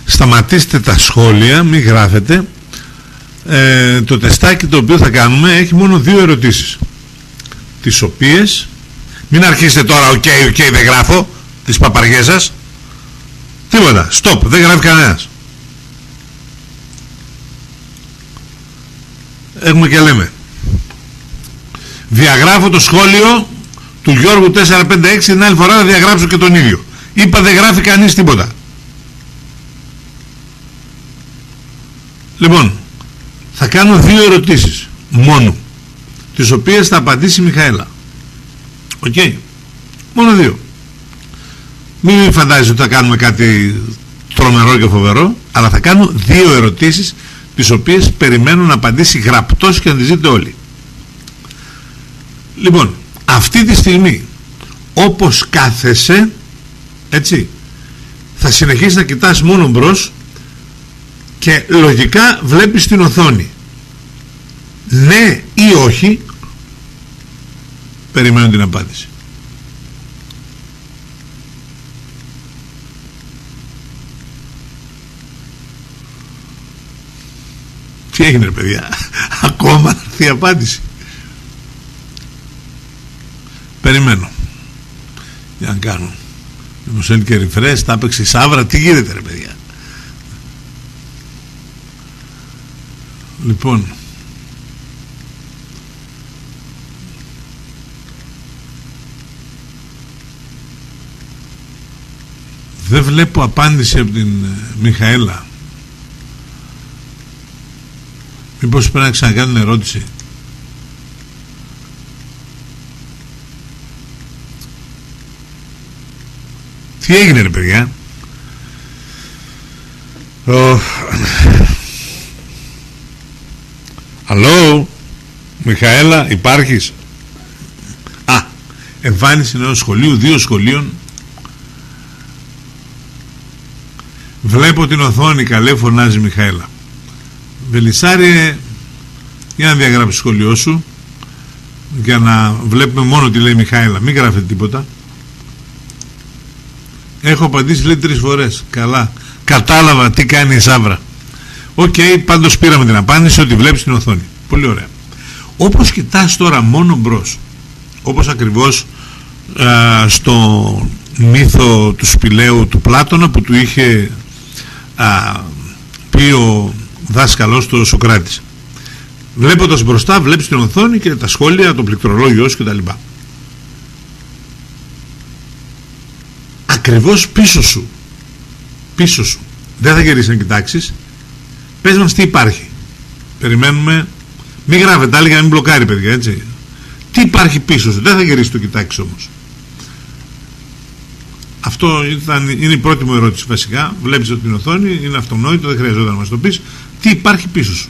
σταματήστε τα σχόλια, μην γράφετε. Το τεστάκι το οποίο θα κάνουμε έχει μόνο 2 ερωτήσεις, τις οποίες μην αρχίσετε τώρα οκ, δεν γράφω τις παπαριές σας, τίποτα, stop, δεν γράφει κανένας. Έχουμε και λέμε, διαγράφω το σχόλιο του Γιώργου 456, την άλλη φορά θα διαγράψω και τον ίδιο. Είπα δεν γράφει κανείς τίποτα. Λοιπόν, θα κάνω 2 ερωτήσεις μόνο, τις οποίες θα απαντήσει η Μιχαέλα. Οκ, μόνο 2. Μην φαντάζεσαι ότι θα κάνουμε κάτι τρομερό και φοβερό, αλλά θα κάνω 2 ερωτήσεις, τις οποίες περιμένω να απαντήσει γραπτός και να τις δείτε όλοι. Λοιπόν, αυτή τη στιγμή όπως κάθεσαι, έτσι, θα συνεχίσεις να κοιτάς μόνο μπρος και λογικά βλέπεις την οθόνη. Ναι ή όχι, περιμένω την απάντηση. Τι έγινε ρε παιδιά, ακόμα θα έρθει η απάντηση. Περιμένω. Για να κάνω. Μου στέλνει και refresh, τα έπαιξε η Σάβρα, τι γίνεται ρε παιδιά. Λοιπόν, δεν βλέπω απάντηση από την Μιχαέλα. Μήπως πρέπει να ξανακάνουν ερώτηση. Τι έγινε ρε παιδιά. Αλλό, Μιχαέλα, υπάρχεις? Εμφάνιση ενός σχολείου, 2 σχολείων. Βλέπω την οθόνη, καλέ, φωνάζει η Μιχαέλα. Βελισσάρη, για να διαγράψεις το σχολείο σου, για να βλέπουμε μόνο τι λέει η Μιχαέλα. Μην γράφετε τίποτα. Έχω απαντήσει, λέει, 3 φορές. Καλά, κατάλαβα τι κάνει η Σάβρα. Οκ, πάντως πήραμε την απάντηση ότι βλέπεις την οθόνη. Πολύ ωραία. Όπως κοιτάς τώρα μόνο μπρος, όπως ακριβώς στο μύθο του Σπηλαίου του Πλάτωνα που του είχε πει ο δάσκαλος του Σωκράτης. Βλέποντας μπροστά βλέπεις την οθόνη και τα σχόλια, το πληκτρολόγιο σου κτλ. Ακριβώς πίσω σου, δεν θα γυρίσεις να κοιτάξεις. Πες μας τι υπάρχει. Περιμένουμε. Μην γράφετε άλλοι για να μην μπλοκάρει παιδιά, έτσι. Τι υπάρχει πίσω σου, δεν θα γυρίσεις το κοιτάξεις όμως. Αυτό είναι η πρώτη μου ερώτηση βασικά. Βλέπεις την οθόνη, είναι αυτονόητο, δεν χρειαζόταν να μας το πεις. Τι υπάρχει πίσω σου.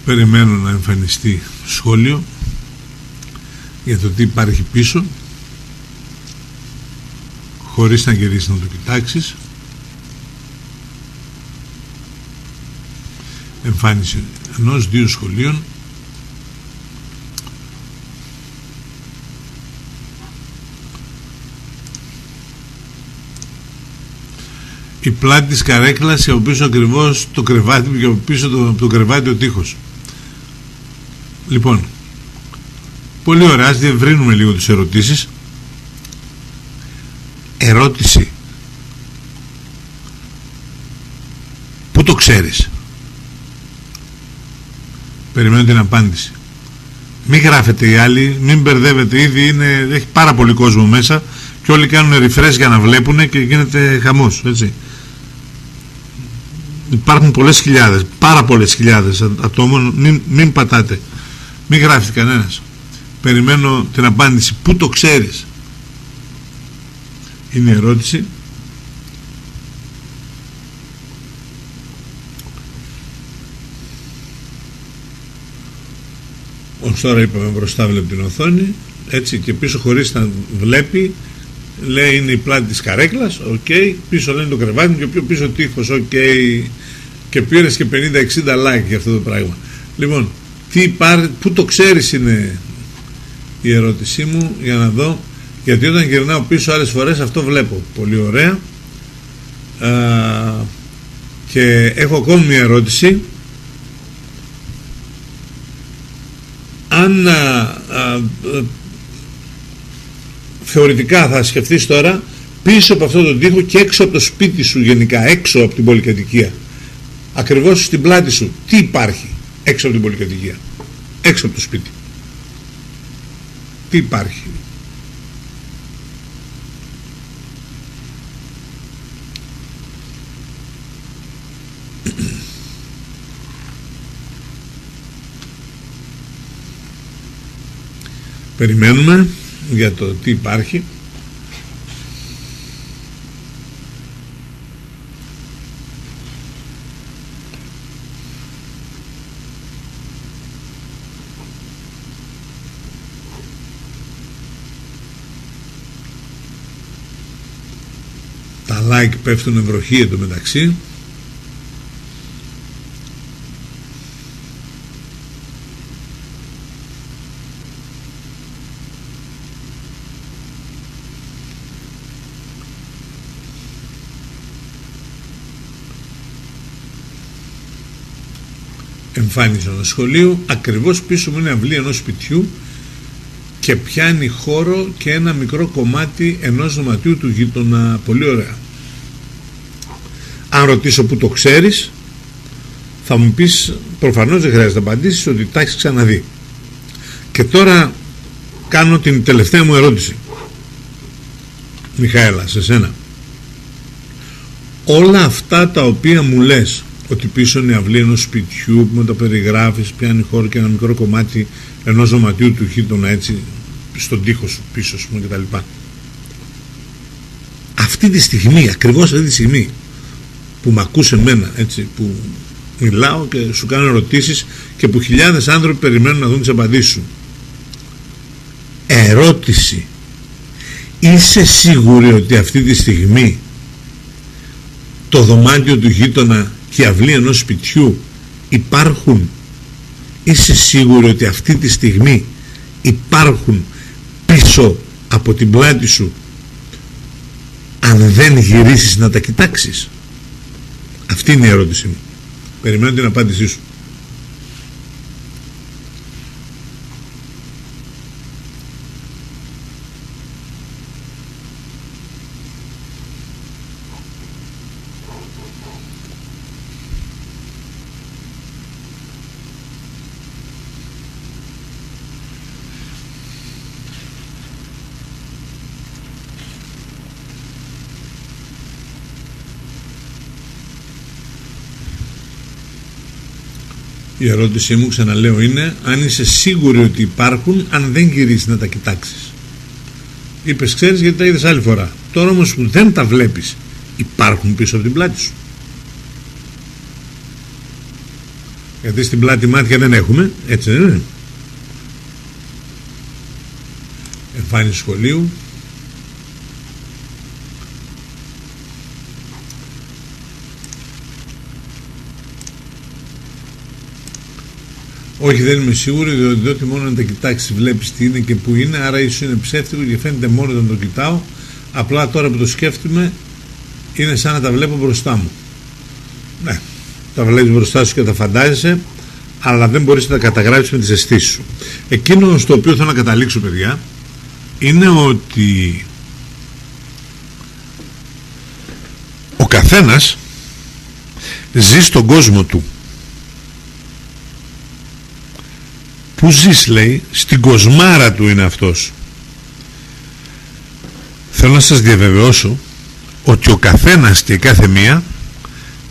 Περιμένω να εμφανιστεί σχόλιο για το τι υπάρχει πίσω, χωρίς να γυρίσεις να το κοιτάξεις. Εμφάνιση 1-2 σχολείων. Η πλάτη της καρέκλας και από πίσω ακριβώς το κρεβάτι και από πίσω το κρεβάτι ο τοίχος. Λοιπόν, πολύ ωραία, ας διευρύνουμε λίγο τις ερωτήσεις. Ερώτηση. Πού το ξέρεις? Περιμένω την απάντηση. Μην γράφετε οι άλλοι, μην μπερδεύετε, ήδη έχει πάρα πολύ κόσμο μέσα και όλοι κάνουν refresh για να βλέπουν και γίνεται χαμός, έτσι. Υπάρχουν πολλές χιλιάδες, πάρα πολλές χιλιάδες ατόμων, μην πατάτε. Μην γράφει κανένας. Περιμένω την απάντηση. Πού το ξέρεις? Είναι η ερώτηση. Ως τώρα είπαμε μπροστά βλέπει την οθόνη. έτσι, και πίσω χωρίς να βλέπει, λέει είναι η πλάτη της καρέκλας, ok, πίσω λένε το κρεβάτι και πιο πίσω τείχος, ok, και πήρες και 50-60 like για αυτό το πράγμα. Λοιπόν, πού το ξέρεις είναι η ερώτησή μου, για να δω, γιατί όταν γυρνάω πίσω άλλες φορές αυτό βλέπω. Πολύ ωραία. Και έχω ακόμη μια ερώτηση. Αν θεωρητικά θα σκεφτείς τώρα πίσω από αυτό το τοίχο και έξω από το σπίτι σου, γενικά έξω από την πολυκατοικία, ακριβώς στην πλάτη σου, τι υπάρχει έξω από την πολυκατοικία, έξω από το σπίτι, τι υπάρχει? Περιμένουμε για το τι υπάρχει. Τα like πέφτουν βροχή εντωμεταξύ. Εμφάνιση ενός σχολείου, ακριβώς πίσω μου είναι αυλή ενός σπιτιού και πιάνει χώρο και ένα μικρό κομμάτι ενός δωματίου του γείτονα. Πολύ ωραία. Αν ρωτήσω που το ξέρεις, θα μου πεις, προφανώς δεν χρειάζεται να απαντήσεις, ότι τα έχεις ξαναδεί. Και τώρα κάνω την τελευταία μου ερώτηση, Μιχαέλα, σε σένα. Όλα αυτά τα οποία μου λες, ότι πίσω είναι η αυλή ενός σπιτιού που με το περιγράφεις, πιάνει χώρο και ένα μικρό κομμάτι ενός δωματίου του γείτονα, έτσι, στον τοίχο σου πίσω σου κτλ. Αυτή τη στιγμή, ακριβώς αυτή τη στιγμή που με ακούς εμένα, έτσι, που μιλάω και σου κάνω ερωτήσεις και που χιλιάδες άνθρωποι περιμένουν να δουν τις απαντήσεις σου, ερώτηση: είσαι σίγουρη ότι αυτή τη στιγμή το δωμάτιο του γείτονα και η αυλή ενός σπιτιού υπάρχουν? Είσαι σίγουρη ότι αυτή τη στιγμή υπάρχουν πίσω από την πλάτη σου, αν δεν γυρίσεις να τα κοιτάξεις? Αυτή είναι η ερώτηση μου. Περιμένω την απάντησή σου. Η ερώτησή μου, ξαναλέω, είναι αν είσαι σίγουρη ότι υπάρχουν, αν δεν γυρίσεις να τα κοιτάξεις. Είπες ξέρεις γιατί τα είδες άλλη φορά. Τώρα όμως που δεν τα βλέπεις, υπάρχουν πίσω από την πλάτη σου? Γιατί στην πλάτη μάτια δεν έχουμε, έτσι δεν είναι? Εμφάνιση σχολείου. Όχι, δεν είμαι σίγουρη, διότι μόνο να τα κοιτάξεις βλέπεις τι είναι και που είναι, άρα ίσως είναι ψεύτικο και φαίνεται μόνο όταν το κοιτάω. Απλά τώρα που το σκέφτομαι είναι σαν να τα βλέπω μπροστά μου. Ναι, τα βλέπεις μπροστά σου και τα φαντάζεσαι, αλλά δεν μπορείς να τα καταγράψεις με τις αισθήσεις σου. Εκείνο στο οποίο θέλω να καταλήξω, παιδιά, είναι ότι ο καθένας ζει στον κόσμο του. Πού ζεις, λέει? Στην κοσμάρα του είναι αυτός. Θέλω να σας διαβεβαιώσω ότι ο καθένας και η κάθε μία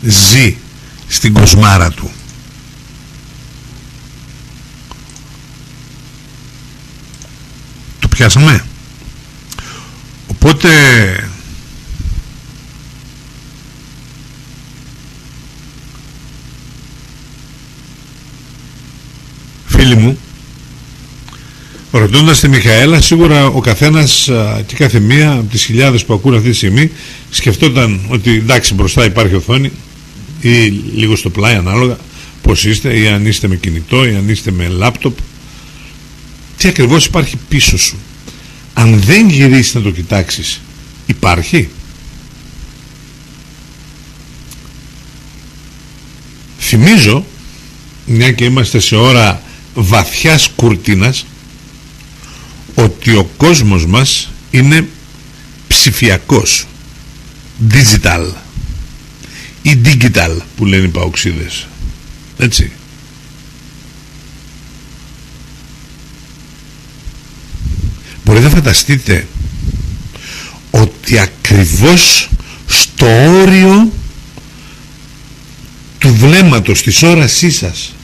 ζει στην κοσμάρα του. Το πιάσαμε? Οπότε φίλοι μου, Ρωτώντας τη Μιχαέλα, σίγουρα ο καθένας και κάθε μία από τις χιλιάδες που ακούν αυτή τη στιγμή σκεφτόταν ότι εντάξει, μπροστά υπάρχει οθόνη ή λίγο στο πλάι, ανάλογα πως είστε, ή αν είστε με κινητό ή αν είστε με λάπτοπ. Τι ακριβώς υπάρχει πίσω σου? Αν δεν γυρίσεις να το κοιτάξεις, υπάρχει? Θυμίζω, μια και είμαστε σε ώρα βαθιάς κουρτίνας, ότι ο κόσμος μας είναι ψηφιακός, digital ή digital που λένε οι παοξίδες, έτσι. Μπορείτε να φανταστείτε ότι ακριβώς στο όριο του βλέμματος, της όρασής σας,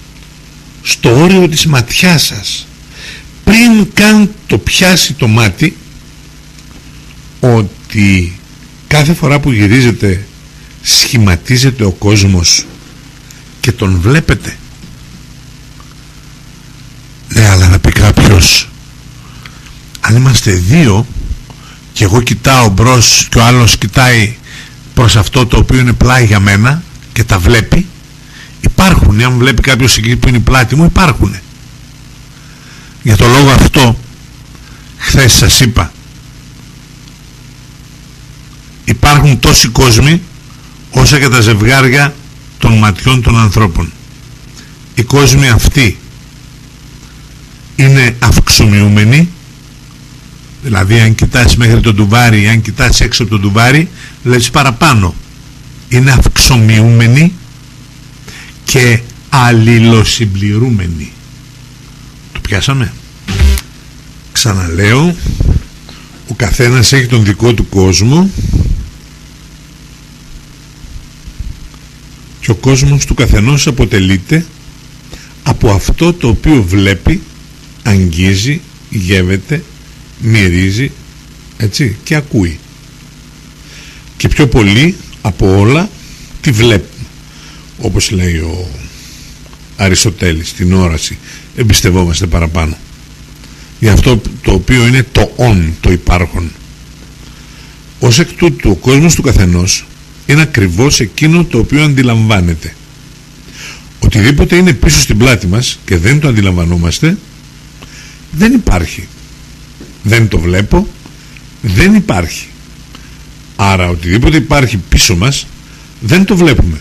στο όριο της ματιάς σας, πριν καν το πιάσει το μάτι, ότι κάθε φορά που γυρίζετε σχηματίζεται ο κόσμος και τον βλέπετε. Ναι, αλλά να πει κάποιος, αν είμαστε δύο και εγώ κοιτάω μπρος και ο άλλος κοιτάει προς αυτό το οποίο είναι πλάι για μένα και τα βλέπει, υπάρχουν. Αν βλέπει κάποιος εκεί που είναι η πλάτη μου, υπάρχουν. Για το λόγο αυτό, χθες σας είπα, υπάρχουν τόσοι κόσμοι όσα και τα ζευγάρια των ματιών των ανθρώπων. Οι κόσμοι αυτοί είναι αυξομοιούμενοι, δηλαδή αν κοιτάς μέχρι το ντουβάρι, αν κοιτάς έξω από το ντουβάρι, βλέπεις παραπάνω. Είναι αυξομοιούμενοι και αλληλοσυμπληρούμενοι. Το πιάσαμε? Ξαναλέω, ο καθένας έχει τον δικό του κόσμο και ο κόσμος του καθενός αποτελείται από αυτό το οποίο βλέπει, αγγίζει, γεύεται, μυρίζει, έτσι, και ακούει. Και πιο πολύ από όλα τι βλέπουμε. Όπως λέει ο Αριστοτέλης, την όραση εμπιστευόμαστε παραπάνω. Για αυτό το οποίο είναι το «ον», το υπάρχον. Ως εκ τούτου ο κόσμος του καθενός είναι ακριβώς εκείνο το οποίο αντιλαμβάνεται. Οτιδήποτε είναι πίσω στην πλάτη μας και δεν το αντιλαμβανόμαστε, δεν υπάρχει. Δεν το βλέπω, δεν υπάρχει. Άρα οτιδήποτε υπάρχει πίσω μας δεν το βλέπουμε.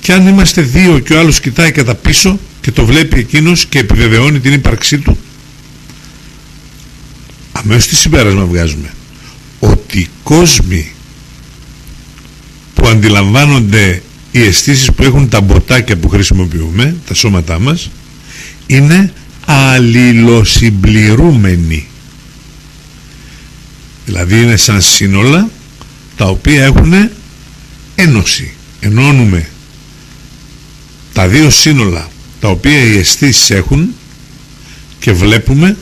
Και αν είμαστε δύο και ο άλλος κοιτάει κατά πίσω και το βλέπει εκείνος και επιβεβαιώνει την ύπαρξή του, αμέσως τι συμπέρασμα βγάζουμε? Ότι οι κόσμοι που αντιλαμβάνονται οι αισθήσεις που έχουν τα μποτάκια που χρησιμοποιούμε, τα σώματά μας, είναι αλληλοσυμπληρούμενοι. Δηλαδή είναι σαν σύνολα τα οποία έχουν ένωση. Ενώνουμε τα δύο σύνολα τα οποία οι αισθήσεις έχουν και βλέπουμε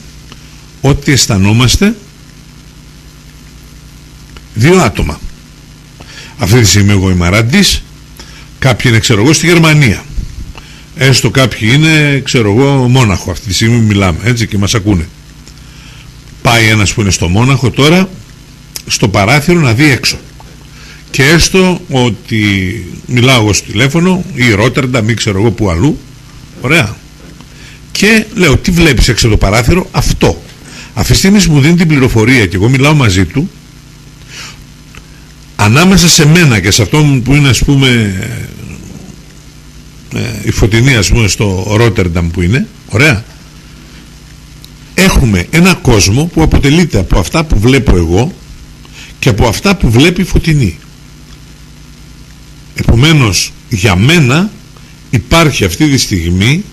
ότι αισθανόμαστε δύο άτομα. Αυτή τη στιγμή εγώ είμαι Αραντής, κάποιοι είναι, ξέρω εγώ, στη Γερμανία, έστω κάποιοι είναι, ξέρω εγώ, Μόναχο. Αυτή τη στιγμή μιλάμε, έτσι, και μας ακούνε. Πάει ένας που είναι στο Μόναχο τώρα στο παράθυρο να δει έξω, και έστω ότι μιλάω εγώ στο τηλέφωνο, ή Ρότερνταμ ή ξέρω εγώ που αλλού, ωραία, και λέω τι βλέπεις έξω το παράθυρο? Αυτό. Αυτή τη στιγμή μου δίνει την πληροφορία και εγώ μιλάω μαζί του, ανάμεσα σε μένα και σε αυτό που είναι, ας πούμε, η Φωτεινή, ας πούμε, στο Ρότερνταμ που είναι, ωραία, έχουμε ένα κόσμο που αποτελείται από αυτά που βλέπω εγώ και από αυτά που βλέπει η Φωτεινή. Επομένως, για μένα υπάρχει αυτή τη στιγμή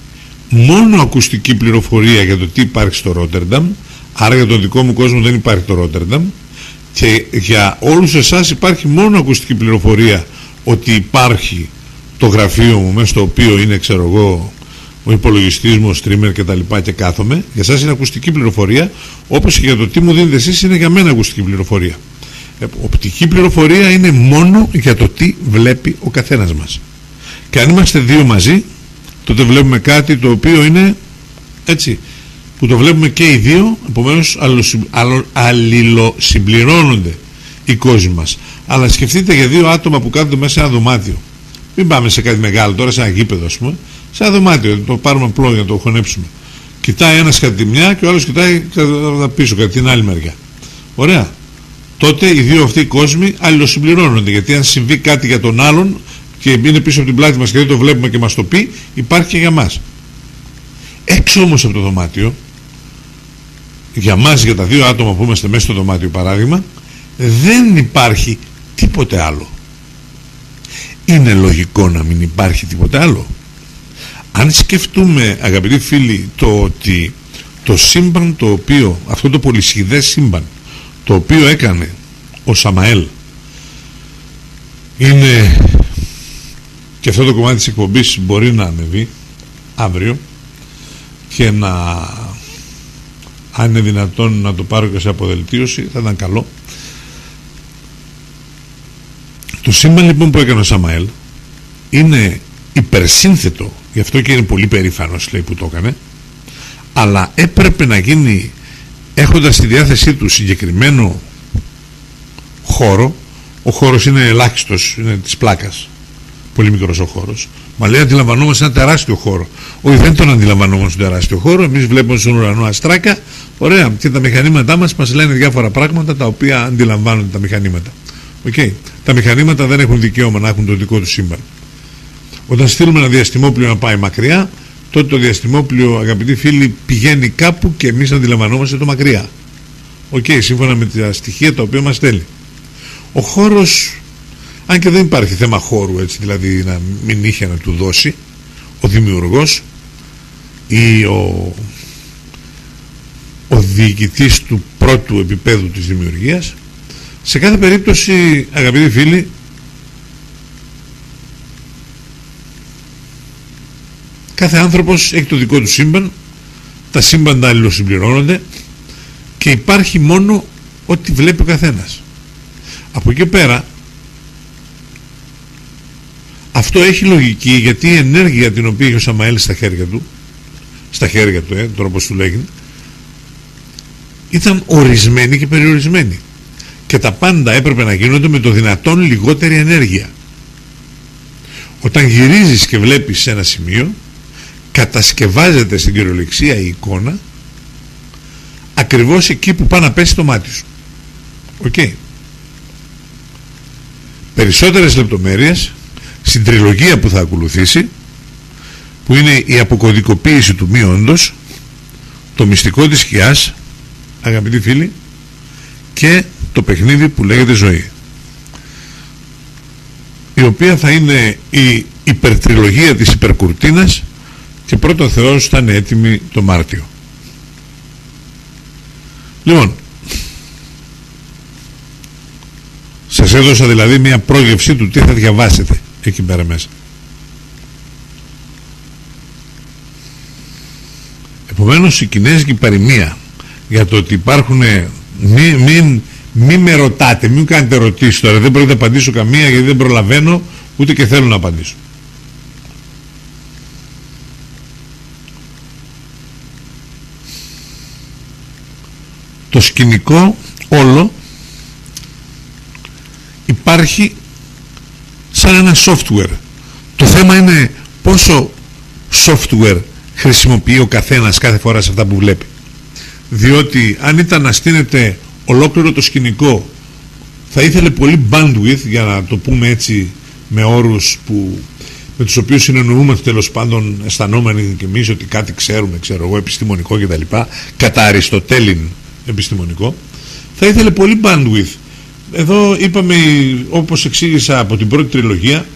μόνο ακουστική πληροφορία για το τι υπάρχει στο Ρότερνταμ, άρα για τον δικό μου κόσμο δεν υπάρχει το Ρότερνταμ, και για όλους εσάς υπάρχει μόνο ακουστική πληροφορία ότι υπάρχει το γραφείο μου, μέσα στο οποίο είναι, ξέρω εγώ, ο υπολογιστής μου, ο streamer και τα λοιπά, και κάθομαι. Για εσάς είναι ακουστική πληροφορία, όπως και για το τι μου δίνετε εσείς είναι για μένα ακουστική πληροφορία. Οπτική πληροφορία είναι μόνο για το τι βλέπει ο καθένας μας. Και αν είμαστε δύο μαζί, τότε βλέπουμε κάτι το οποίο είναι, έτσι, που το βλέπουμε και οι δύο, επομένως αλληλοσυμπληρώνονται οι κόσμοι μας. Αλλά σκεφτείτε για δύο άτομα που κάθονται μέσα σε ένα δωμάτιο. Μην πάμε σε κάτι μεγάλο τώρα, σε ένα γήπεδο ας πούμε, σε ένα δωμάτιο, το πάρουμε απλό για να το χωνέψουμε. Κοιτάει ένας κατά τη μια και ο άλλος κοιτάει κατά πίσω, κατά την άλλη μεριά. Ωραία. Τότε οι δύο αυτοί οι κόσμοι αλληλοσυμπληρώνονται, γιατί αν συμβεί κάτι για τον άλλον και είναι πίσω από την πλάτη μας και δεν το βλέπουμε και μας το πει, υπάρχει και για μας. Έξω όμως από το δωμάτιο, για μας, για τα δύο άτομα που είμαστε μέσα στο δωμάτιο παράδειγμα, δεν υπάρχει τίποτε άλλο. Είναι λογικό να μην υπάρχει τίποτε άλλο? Αν σκεφτούμε, αγαπητοί φίλοι, το ότι το σύμπαν το οποίο, αυτό το πολυσχηδές σύμπαν το οποίο έκανε ο Σαμαέλ, είναι, και αυτό το κομμάτι της εκπομπής μπορεί να ανεβεί αύριο και να, αν είναι δυνατόν να το πάρω και σε αποδελτίωση, θα ήταν καλό. Το σύμπαν λοιπόν που έκανε ο Σαμαέλ είναι υπερσύνθετο, γι' αυτό και είναι πολύ περήφανος, λέει, που το έκανε, αλλά έπρεπε να γίνει έχοντας στη διάθεσή του συγκεκριμένο χώρο. Ο χώρος είναι ελάχιστος, είναι της πλάκας, πολύ μικρός ο χώρος. Μα λέει αντιλαμβανόμαστε ένα τεράστιο χώρο. Όχι, δεν τον αντιλαμβανόμαστε τον τεράστιο χώρο. Εμείς βλέπουμε στον ουρανό αστράκια, ωραία, και τα μηχανήματά μας λένε διάφορα πράγματα τα οποία αντιλαμβάνονται τα μηχανήματα. Okay. Τα μηχανήματα δεν έχουν δικαίωμα να έχουν το δικό του σύμπαν. Όταν στείλουμε ένα διαστημόπλιο να πάει μακριά, τότε το διαστημόπλιο, αγαπητοί φίλοι, πηγαίνει κάπου και εμείς αντιλαμβανόμαστε το μακριά. Σύμφωνα με τα στοιχεία τα οποία μας στέλνει. Ο χώρος, αν και δεν υπάρχει θέμα χώρου, έτσι, δηλαδή να μην είχε να του δώσει ο δημιουργός ή ο διοικητής του πρώτου επίπεδου της δημιουργίας, σε κάθε περίπτωση, αγαπητοί φίλοι, κάθε άνθρωπος έχει το δικό του σύμπαν, τα σύμπαντα αλληλοσυμπληρώνονται και υπάρχει μόνο ό,τι βλέπει ο καθένας. Από εκεί πέρα αυτό έχει λογική, γιατί η ενέργεια την οποία είχε ο Σαμαέλ στα χέρια του, τώρα όπως του λέγει, ήταν ορισμένη και περιορισμένη και τα πάντα έπρεπε να γίνονται με το δυνατόν λιγότερη ενέργεια. Όταν γυρίζεις και βλέπεις σε ένα σημείο, κατασκευάζεται στην κυριολεξία η εικόνα ακριβώς εκεί που πάει να πέσει το μάτι σου. Περισσότερες λεπτομέρειες στην τριλογία που θα ακολουθήσει, που είναι η αποκωδικοποίηση του μη όντος, το μυστικό της σκιάς, αγαπητοί φίλοι, και το παιχνίδι που λέγεται ζωή, η οποία θα είναι η υπερτριλογία της υπερκουρτίνας, και πρώτο Θεός θα είναι έτοιμη το Μάρτιο. Λοιπόν, σας έδωσα δηλαδή μια πρόγευση του τι θα διαβάσετε εκεί πέρα μέσα. Επομένως, η κινέζικη παροιμία για το ότι υπάρχουν, μη με ρωτάτε, μην κάνετε ερωτήσεις τώρα, δεν πρόκειται να απαντήσω καμία γιατί δεν προλαβαίνω ούτε και θέλω να απαντήσω. Το σκηνικό όλο υπάρχει σαν ένα software. Το θέμα είναι πόσο software χρησιμοποιεί ο καθένας κάθε φορά σε αυτά που βλέπει. Διότι αν ήταν να στείνεται ολόκληρο το σκηνικό, θα ήθελε πολύ bandwidth, για να το πούμε έτσι με όρους με τους οποίους συνεννοούμε τέλος πάντων αισθανόμενοι και εμείς ότι κάτι ξέρουμε, ξέρω εγώ, επιστημονικό κτλ, κατά Αριστοτέλην επιστημονικό, θα ήθελε πολύ bandwidth. Εδώ είπαμε, όπως εξήγησα από την πρώτη τριλογία,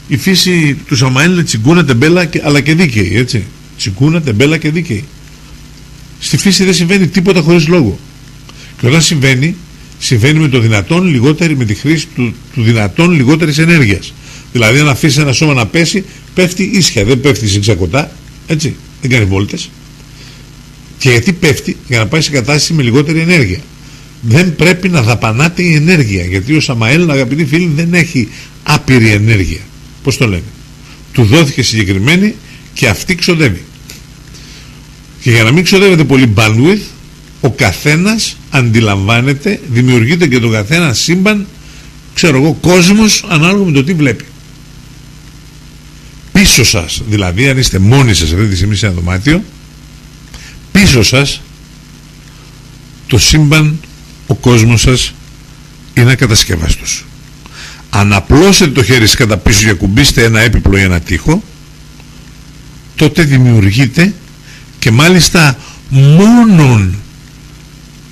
η φύση του Σαμαέλ είναι τσιγκούνα, τεμπέλα αλλά και δίκαιη, έτσι. Τσιγκούνα, τεμπέλα και δίκαιη. Στη φύση δεν συμβαίνει τίποτα χωρίς λόγο. Και όταν συμβαίνει με το δυνατόν λιγότερη, με τη χρήση του δυνατόν λιγότερης ενέργειας. Δηλαδή, αν αφήσει ένα σώμα να πέσει, πέφτει ίσια, δεν πέφτει ζυγζακωτά, έτσι, δεν κάνει βόλτες. Και γιατί πέφτει? Για να πάει σε κατάσταση με λιγότερη ενέργεια. Δεν πρέπει να δαπανάται η ενέργεια, γιατί ο Σαμαέλ, αγαπητοί φίλοι, δεν έχει άπειρη ενέργεια. Πώς το λένε? Του δόθηκε συγκεκριμένη και αυτή ξοδεύει. Και για να μην ξοδεύετε πολύ bandwidth, ο καθένας αντιλαμβάνεται, δημιουργείται και το καθένα σύμπαν, ξέρω εγώ, κόσμος, ανάλογα με το τι βλέπει. Πίσω σας, δηλαδή αν είστε μόνοι σας αυτή τη στιγμή σε ένα δωμάτιο, πίσω σας το σύμπαν, ο κόσμος σας είναι ακατασκεύαστος. Αν απλώσετε το χέρι σας κατά πίσω για κουμπίσετε ένα έπιπλο ή ένα τοίχο, τότε δημιουργείται, και μάλιστα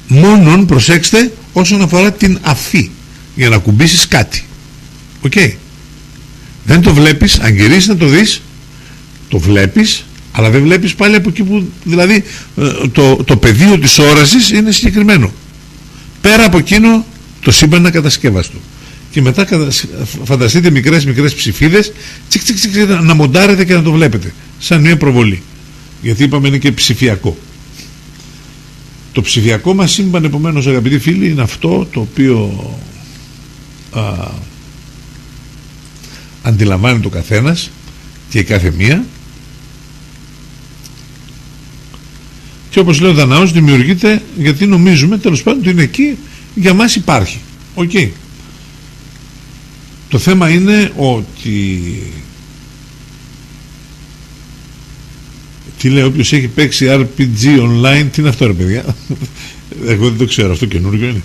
μόνον, προσέξτε, όσον αφορά την αφή για να κουμπίσεις κάτι. Οκ. Δεν το βλέπεις, αν γυρίσεις να το δεις, το βλέπεις, αλλά δεν βλέπεις πάλι από εκεί που, δηλαδή το πεδίο της όρασης είναι συγκεκριμένο. Πέρα από εκείνο το σύμπαν είναι ακατασκεύαστο. Και μετά φανταστείτε μικρές ψηφίδες, να μοντάρετε και να το βλέπετε σαν μια προβολή, γιατί είπαμε είναι και ψηφιακό. Το ψηφιακό μας σύμπαν, επομένως, αγαπητοί φίλοι, είναι αυτό το οποίο αντιλαμβάνει το καθένας και η κάθε μία, και όπως λέει ο Δανάος, δημιουργείται γιατί νομίζουμε τέλος πάντων ότι είναι εκεί, για μας υπάρχει. Οκ. Το θέμα είναι ότι, τι λέει, όποιος έχει παίξει RPG online, τι είναι αυτό ρε παιδιά? Εγώ δεν το ξέρω, αυτό καινούργιο είναι.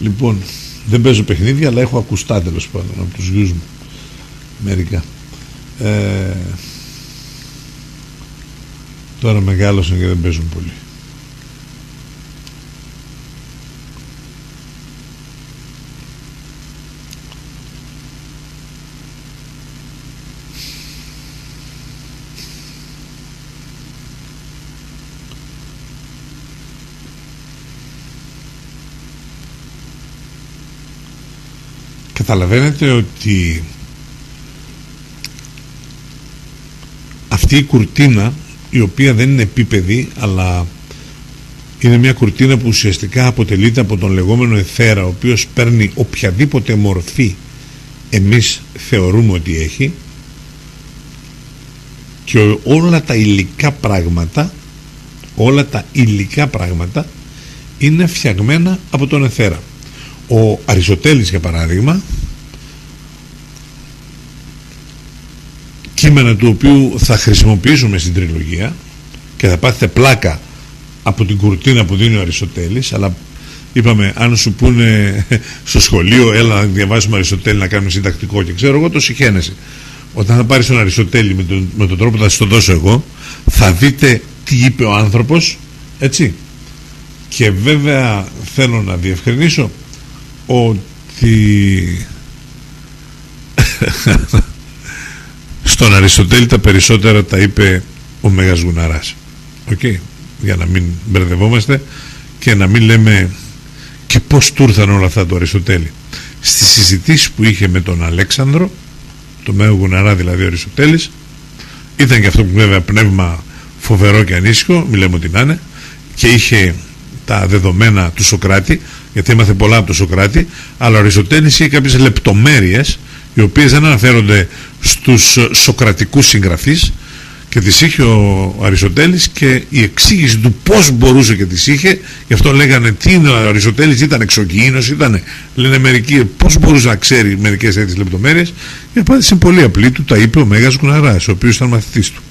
Λοιπόν, δεν παίζω παιχνίδια, αλλά έχω ακουστά τέλος πάντων από τους γιους μου μερικά. Τώρα μεγάλωσαν και δεν παίζουν πολύ. Καταλαβαίνετε ότι αυτή η κουρτίνα, η οποία δεν είναι επίπεδη, αλλά είναι μια κουρτίνα που ουσιαστικά αποτελείται από τον λεγόμενο αιθέρα, ο οποίος παίρνει οποιαδήποτε μορφή εμείς θεωρούμε ότι έχει, και όλα τα υλικά πράγματα είναι φτιαγμένα από τον αιθέρα. Ο Αριστοτέλης, για παράδειγμα, κείμενα του οποίου θα χρησιμοποιήσουμε στην τριλογία και θα πάθετε πλάκα από την κουρτίνα που δίνει ο Αριστοτέλης, αλλά είπαμε, αν σου πούνε στο σχολείο έλα να διαβάσουμε Αριστοτέλη να κάνουμε συντακτικό και ξέρω εγώ, το συχαίνεσαι. Όταν θα πάρεις τον Αριστοτέλη με τον τρόπο που θα σας το δώσω εγώ, θα δείτε τι είπε ο άνθρωπος, έτσι. Και βέβαια θέλω να διευκρινίσω ότι στον Αριστοτέλη τα περισσότερα τα είπε ο Μέγας Γουναράς. Για να μην μπερδευόμαστε και να μην λέμε και πώς του ήρθαν όλα αυτά του Αριστοτέλη. Στις συζητήσεις που είχε με τον Αλέξανδρο, το Μέγα Γουναρά δηλαδή ο Αριστοτέλης, ήταν και αυτό που βέβαια πνεύμα φοβερό και ανήσυχο, μη λέμε ότι να είναι, και είχε τα δεδομένα του Σοκράτη, γιατί έμαθε πολλά από τον Σοκράτη, αλλά ο Αριστοτέλης είχε κάποιες λεπτομέρειες οι οποίες δεν αναφέρονται στους σοκρατικούς συγγραφείς, και τις είχε ο Αριστοτέλης, και η εξήγηση του πώς μπορούσε και τις είχε, γι' αυτό λέγανε τι είναι ο Αριστοτέλης, ήταν εξωγήινος, λένε μερικοί πώς μπορούσε να ξέρει μερικές τέτοιες λεπτομέρειες. Η απάντηση είναι πολύ απλή, του τα είπε ο Μέγας Γουναράς, ο οποίος ήταν μαθητής του,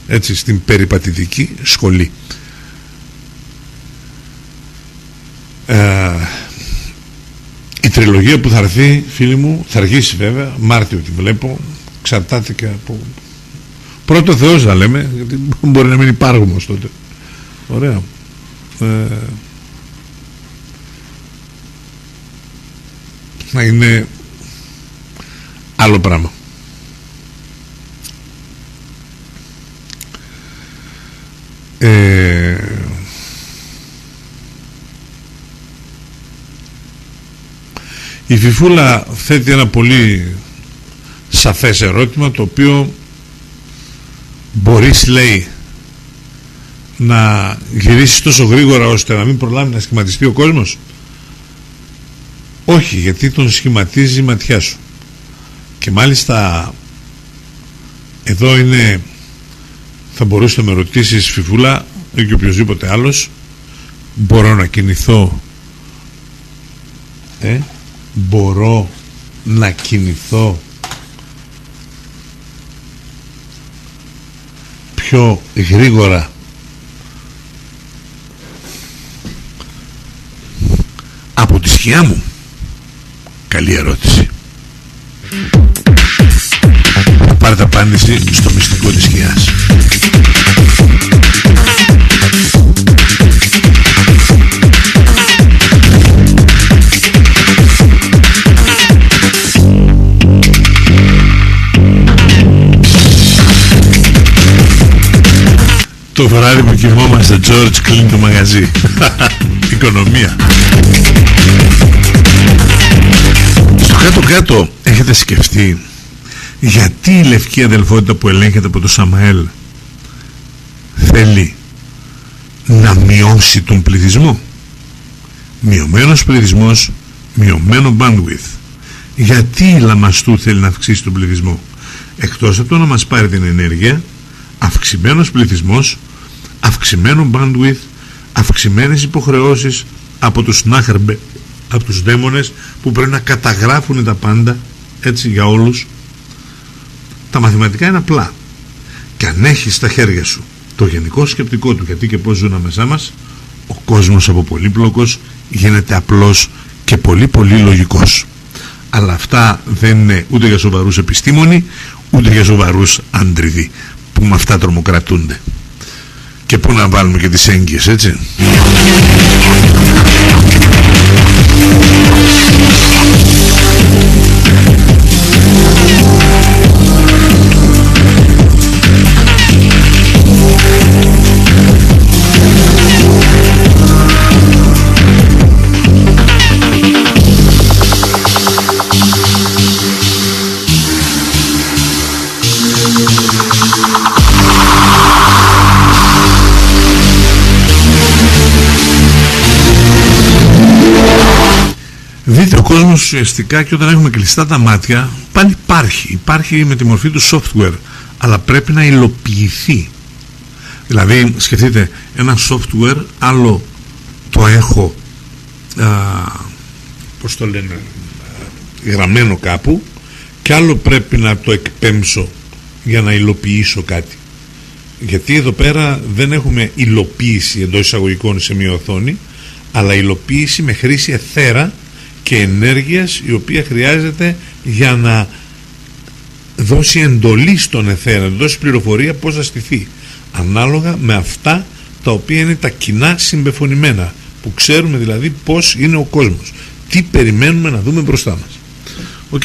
έτσι, στην περιπατητική σχολή. Η τριλογία που θα έρθει, φίλοι μου, θα αργήσει βέβαια, Μάρτιο τη βλέπω, εξαρτάται και από πρώτο Θεός να λέμε, γιατί μπορεί να μην υπάρχουμε ως τότε. Ωραία. Να είναι άλλο πράγμα. Η Φιφούλα θέτει ένα πολύ σαφές ερώτημα, το οποίο μπορείς, λέει, να γυρίσεις τόσο γρήγορα ώστε να μην προλάβει να σχηματιστεί ο κόσμος? Όχι, γιατί τον σχηματίζει η ματιά σου. Και μάλιστα εδώ είναι, θα μπορούσε να με ρωτήσεις, Φιφούλα, ή και οποιοσδήποτε άλλος, μπορώ να κινηθώ μπορώ να κινηθώ πιο γρήγορα από τη σκιά μου? Καλή ερώτηση. Πάρτε απάντηση στο μυστικό της σκιάς. Το βράδυ που κοιμόμαστε, George, κλείνει το μαγαζί. Οικονομία. Στο κάτω-κάτω έχετε σκεφτεί γιατί η λευκή αδελφότητα που ελέγχεται από το Σαμαέλ θέλει να μειώσει τον πληθυσμό? Μειωμένος πληθυσμός, μειωμένο bandwidth. Γιατί η Λαμαστού θέλει να αυξήσει τον πληθυσμό? Εκτός από το να μας πάρει την ενέργεια, αυξημένος πληθυσμός, αυξημένο bandwidth, αυξημένες υποχρεώσεις από τους νάχαρμπε, από τους δαίμονες που πρέπει να καταγράφουν τα πάντα, έτσι, για όλους. Τα μαθηματικά είναι απλά, και αν έχεις στα χέρια σου το γενικό σκεπτικό του γιατί και πώς ζουν ανάμεσά μας, ο κόσμος από πολύπλοκος γίνεται απλός και πολύ πολύ λογικός. Αλλά αυτά δεν είναι ούτε για σοβαρούς επιστήμονοι ούτε για σοβαρούς άντριδοι που με αυτά τρομοκρατούνται. Και πού να βάλουμε και τις έγκυες, έτσι. Δείτε, ο κόσμος ουσιαστικά, και όταν έχουμε κλειστά τα μάτια, πάλι υπάρχει με τη μορφή του software, αλλά πρέπει να υλοποιηθεί. Δηλαδή σκεφτείτε, ένα software, άλλο το έχω πώς το λένε, γραμμένο κάπου, και άλλο πρέπει να το εκπέμψω για να υλοποιήσω κάτι. Γιατί εδώ πέρα δεν έχουμε υλοποίηση εντός εισαγωγικών σε μια οθόνη, αλλά υλοποίηση με χρήση εθέρα και ενέργειας, η οποία χρειάζεται για να δώσει εντολή στον εθέρα, να δώσει πληροφορία πώς θα στηθεί, ανάλογα με αυτά τα οποία είναι τα κοινά συμπεφωνημένα, που ξέρουμε δηλαδή πώς είναι ο κόσμος, τι περιμένουμε να δούμε μπροστά μας. Οκ.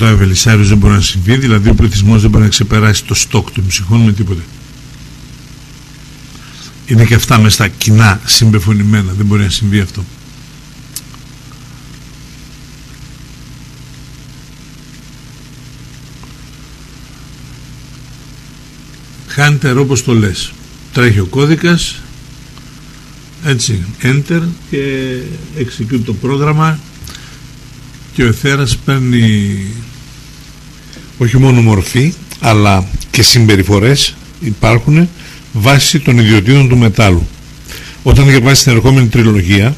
Ο Βελισσάριος δεν μπορεί να συμβεί, δηλαδή ο πληθυσμός δεν μπορεί να ξεπεράσει το στόκ των ψυχών με τίποτε. Είναι και αυτά μες στα κοινά συμπεφωνημένα, δεν μπορεί να συμβεί αυτό. Hunter, όπως το λες, τρέχει ο κώδικας, έτσι, enter και execute το πρόγραμμα, και ο εθέρας παίρνει όχι μόνο μορφή, αλλά και συμπεριφορές υπάρχουν βάσει των ιδιωτήτων του μετάλλου. Όταν διαβάσεις την ερχόμενη τριλογία,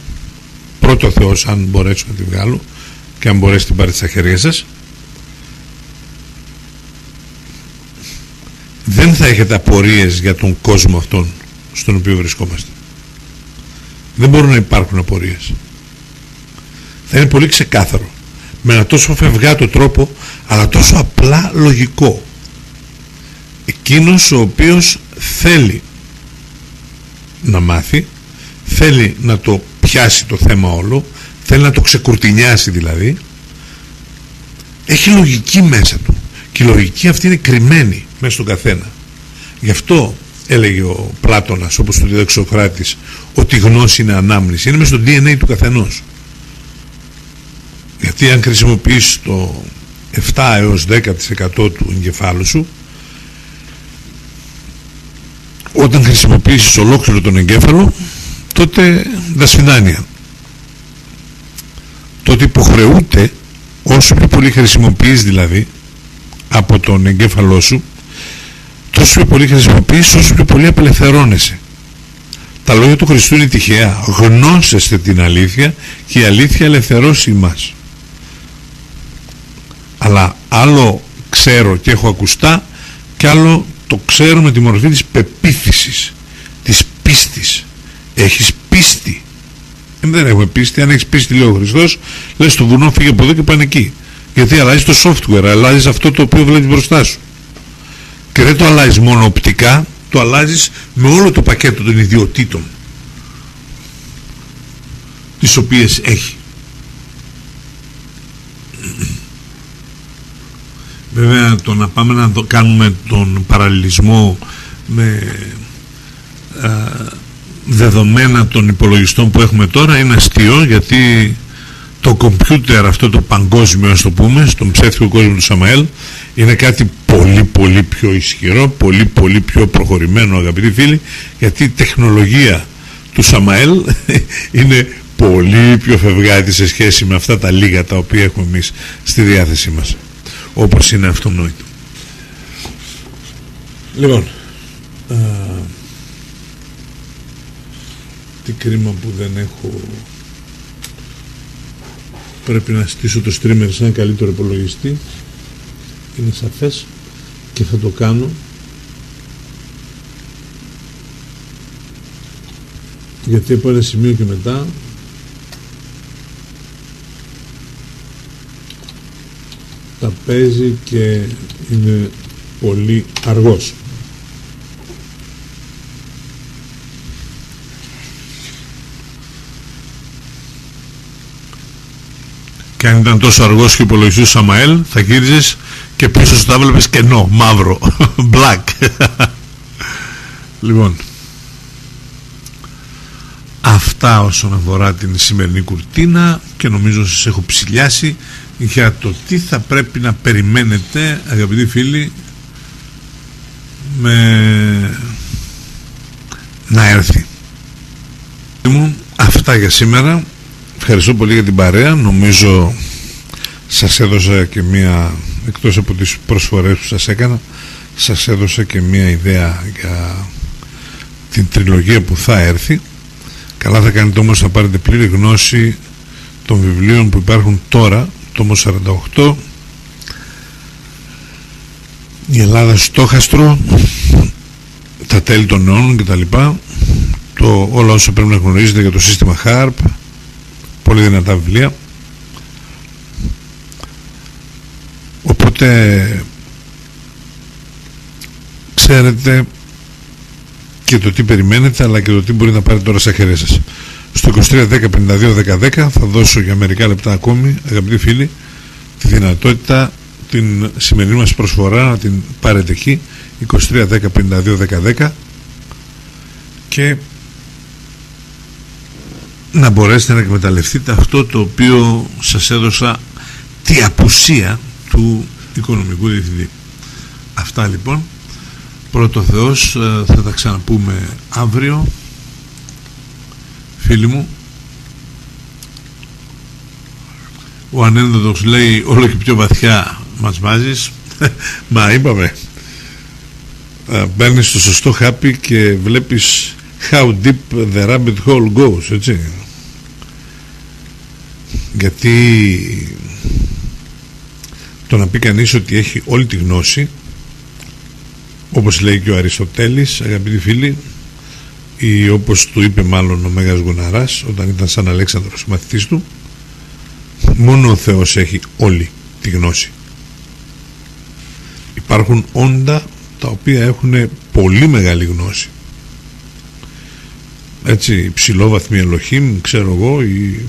πρώτο Θεός, αν μπορέσω να τη βγάλω, και αν μπορέσετε την πάρετε στα χέρια σας, δεν θα έχετε απορίες για τον κόσμο αυτόν στον οποίο βρισκόμαστε. Δεν μπορούν να υπάρχουν απορίες. Θα είναι πολύ ξεκάθαρο, με ένα τόσο φευγάτο τρόπο, αλλά τόσο απλά λογικό. Εκείνος ο οποίος θέλει να μάθει, θέλει να το πιάσει το θέμα όλο, θέλει να το ξεκουρτινιάσει δηλαδή, έχει λογική μέσα του, και η λογική αυτή είναι κρυμμένη μέσα στον καθένα. Γι' αυτό έλεγε ο Πλάτωνας, όπως το δίδαξε ο Σοκράτης, ότι η γνώση είναι ανάμνηση, είναι μέσα στο DNA του καθενός. Γιατί αν χρησιμοποιείς το 7 έως 10% του εγκεφάλου σου, όταν χρησιμοποιήσεις ολόκληρο τον εγκέφαλο, τότε δασφινάνια. Τότε υποχρεούται, όσο πιο πολύ χρησιμοποιείς δηλαδή από τον εγκέφαλό σου, τόσο πιο πολύ χρησιμοποιείς, όσο πιο πολύ απελευθερώνεσαι. Τα λόγια του Χριστού είναι τυχαία. Γνώσεστε την αλήθεια και η αλήθεια ελευθερώσει εμάς. Αλλά άλλο ξέρω και έχω ακουστά, και άλλο το ξέρω με τη μορφή της πεποίθησης, της πίστης. Έχεις πίστη. Δεν έχουμε πίστη. Αν έχεις πίστη, λέει ο Χριστός, λες το βουνό φύγε από εδώ και πάνε εκεί. Γιατί αλλάζεις το software, αλλάζεις αυτό το οποίο βλέπεις μπροστά σου. Και δεν το αλλάζεις μόνο οπτικά, το αλλάζεις με όλο το πακέτο των ιδιωτήτων τις οποίες έχει. Βέβαια, το να πάμε να κάνουμε τον παραλληλισμό με δεδομένα των υπολογιστών που έχουμε τώρα είναι αστείο, γιατί το κομπιούτερ αυτό το παγκόσμιο, ας το πούμε, στον ψεύτικο κόσμο του Σαμαέλ, είναι κάτι πολύ πολύ πιο ισχυρό, πολύ πολύ πιο προχωρημένο, αγαπητοί φίλοι, γιατί η τεχνολογία του Σαμαέλ είναι πολύ πιο φευγάτη σε σχέση με αυτά τα λίγα τα οποία έχουμε εμείς στη διάθεσή μας, όπως είναι αυτονόητο. Λοιπόν, τι κρίμα που δεν έχω, πρέπει να στήσω το streamer σε ένα καλύτερο υπολογιστή, είναι σαφές, και θα το κάνω, γιατί από ένα σημείο και μετά τα παίζει και είναι πολύ αργός. Και αν ήταν τόσο αργός και ο υπολογιστής Σαμαέλ, θα γύριζες και πίσω σου τα βλέπεις κενό, μαύρο, black. Λοιπόν, αυτά όσον αφορά την σημερινή κουρτίνα, και νομίζω σας έχω ψηλιάσει για το τι θα πρέπει να περιμένετε, αγαπητοί φίλοι, να έρθει. Αυτά για σήμερα. Ευχαριστώ πολύ για την παρέα. Νομίζω σας έδωσα και μία, εκτός από τις προσφορές που σας έκανα, σας έδωσα και μία ιδέα για την τριλογία που θα έρθει. Καλά θα κάνετε όμως να πάρετε πλήρη γνώση των βιβλίων που υπάρχουν τώρα, τόμος 48, η Ελλάδα στόχαστρο, τα τέλη των αιώνων κτλ. Όλα όσα πρέπει να γνωρίζετε για το σύστημα HARP, πολύ δυνατά βιβλία. Οπότε ξέρετε και το τι περιμένετε, αλλά και το τι μπορείτε να πάρετε τώρα στα χέρια σας. Στο 2310-52-1010 θα δώσω για μερικά λεπτά ακόμη, αγαπητοί φίλοι, τη δυνατότητα την σημερινή μας προσφορά να την πάρετε εκεί, 2310-52-1010, και να μπορέσετε να εκμεταλλευτείτε αυτό το οποίο σας έδωσα, τη απουσία του οικονομικού διευθυντή. Αυτά λοιπόν. Πρώτο Θεός, θα τα ξαναπούμε αύριο, φίλοι μου. Ο ανένδοτος λέει όλο και πιο βαθιά μας βάζεις. Μα είπαμε, μπαίνεις στο σωστό χάπι και βλέπεις how deep the rabbit hole goes, έτσι. Γιατί το να πει κανείς ότι έχει όλη τη γνώση, όπως λέει και ο Αριστοτέλης, αγαπητοί φίλοι, ή όπως του είπε μάλλον ο Μέγας Γουναράς όταν ήταν σαν Αλέξανδρος μαθητής του, μόνο ο Θεός έχει όλη τη γνώση. Υπάρχουν όντα τα οποία έχουν πολύ μεγάλη γνώση, έτσι, υψηλόβαθμοι Ελοχήμ, ξέρω εγώ, ή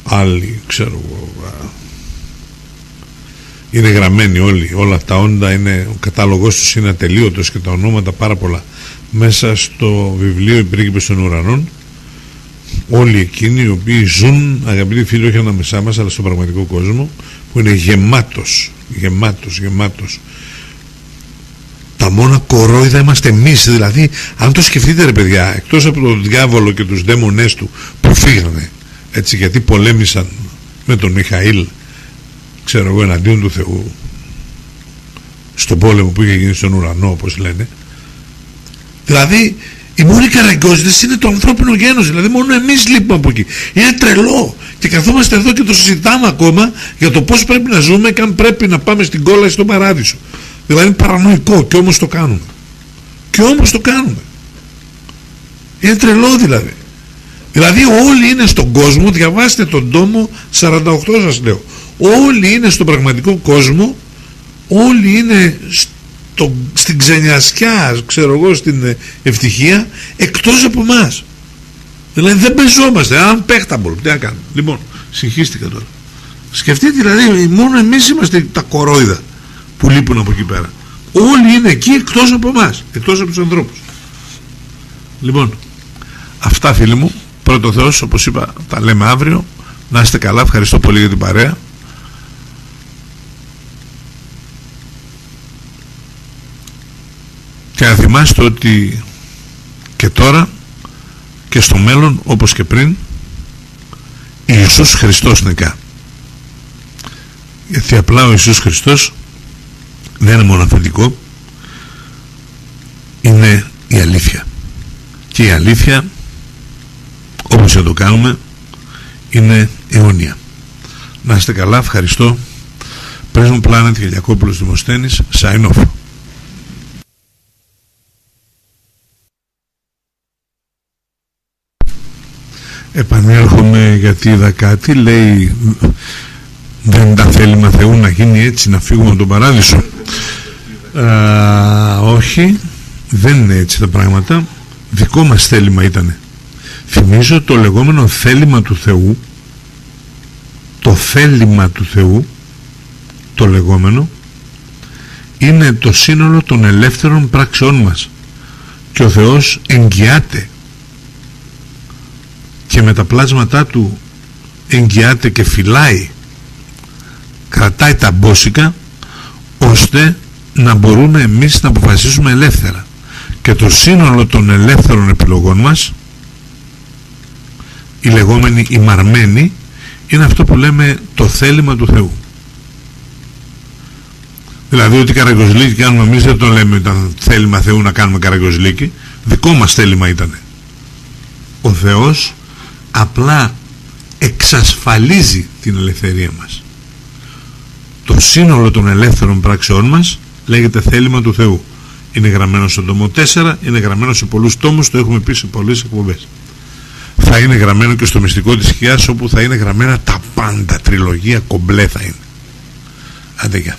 άλλοι, ξέρω εγώ, είναι γραμμένοι όλα τα όντα, είναι, ο κατάλογος τους είναι ατελείωτος και τα ονόματα πάρα πολλά μέσα στο βιβλίο «Οι πρίγκιπες των ουρανών». Όλοι εκείνοι οι οποίοι ζουν, αγαπητοί φίλοι, όχι ανάμεσά μας αλλά στον πραγματικό κόσμο, που είναι γεμάτος. Τα μόνα κορόιδα είμαστε εμείς. Δηλαδή, αν το σκεφτείτε, ρε παιδιά, εκτός από τον διάβολο και τους δαίμονές του που φύγανε, έτσι, γιατί πολέμησαν με τον Μιχαήλ, ξέρω εγώ, εναντίον του Θεού στον πόλεμο που είχε γίνει στον ουρανό, όπως λένε. Δηλαδή, οι μόνοι καραγκιόζητες είναι το ανθρώπινο γένος. Δηλαδή, μόνο εμείς λείπουμε από εκεί. Είναι τρελό. Και καθόμαστε εδώ και το συζητάμε ακόμα για το πώς πρέπει να ζούμε και αν πρέπει να πάμε στην κόλαση στον παράδεισο. Δηλαδή, είναι παρανοϊκό, και όμως το κάνουμε. Είναι τρελό δηλαδή. Δηλαδή, όλοι είναι στον κόσμο, διαβάστε τον τόμο 48, σας λέω. Όλοι είναι στον πραγματικό κόσμο, όλοι είναι στην ξενιασιά, ξέρω εγώ, στην ευτυχία, εκτός από εμάς. Δηλαδή δεν παίζομαστε, unpackable, τι να κάνουμε. Λοιπόν, συγχύστηκα τώρα. Σκεφτείτε δηλαδή, μόνο εμείς είμαστε τα κορόιδα που λείπουν από εκεί πέρα. Όλοι είναι εκεί εκτός από εμάς, εκτός από τους ανθρώπους. Λοιπόν, αυτά, φίλοι μου. Πρώτο Θεός, όπως είπα, τα λέμε αύριο. Να είστε καλά, ευχαριστώ πολύ για την παρέα. Και να θυμάστε ότι και τώρα και στο μέλλον, όπως και πριν, Ιησούς Χριστός νικά. Γιατί απλά ο Ιησούς Χριστός δεν είναι μόνο αφεντικό, είναι η αλήθεια. Και η αλήθεια, όπως θα το κάνουμε, είναι αιώνια. Να είστε καλά, ευχαριστώ. Πρέσβον Planet Γελιακόπουλος Δημοσθένης, sign off. Επανέρχομαι γιατί είδα κάτι, λέει, δεν τα θέλημα Θεού να γίνει έτσι, να φύγουμε από τον παράδεισο. Όχι, δεν είναι έτσι τα πράγματα. Δικό μας θέλημα ήτανε. Θυμίζω το λεγόμενο θέλημα του Θεού, το θέλημα του Θεού, το λεγόμενο, είναι το σύνολο των ελεύθερων πράξεών μας, και ο Θεός εγγυάται και με τα πλάσματά του εγγυάται και φυλάει, κρατάει τα μπόσικα, ώστε να μπορούμε εμείς να αποφασίσουμε ελεύθερα. Και το σύνολο των ελεύθερων επιλογών μας, η λεγόμενη ημαρμένη, είναι αυτό που λέμε το θέλημα του Θεού. Δηλαδή ότι καραγκιόζηλικη κάνουμε εμείς δεν το λέμε ήταν θέλημα Θεού να κάνουμε καραγκιόζηλικη, δικό μας θέλημα ήτανε. Ο Θεός απλά εξασφαλίζει την ελευθερία μας. Το σύνολο των ελεύθερων πράξεών μας λέγεται θέλημα του Θεού. Είναι γραμμένο στον τόμο 4, είναι γραμμένο σε πολλούς τόμους, το έχουμε πει σε πολλές εκπομπές. Θα είναι γραμμένο και στο μυστικό της σκιάς, όπου θα είναι γραμμένα τα πάντα, τριλογία κομπλέ θα είναι. Άντε γεια.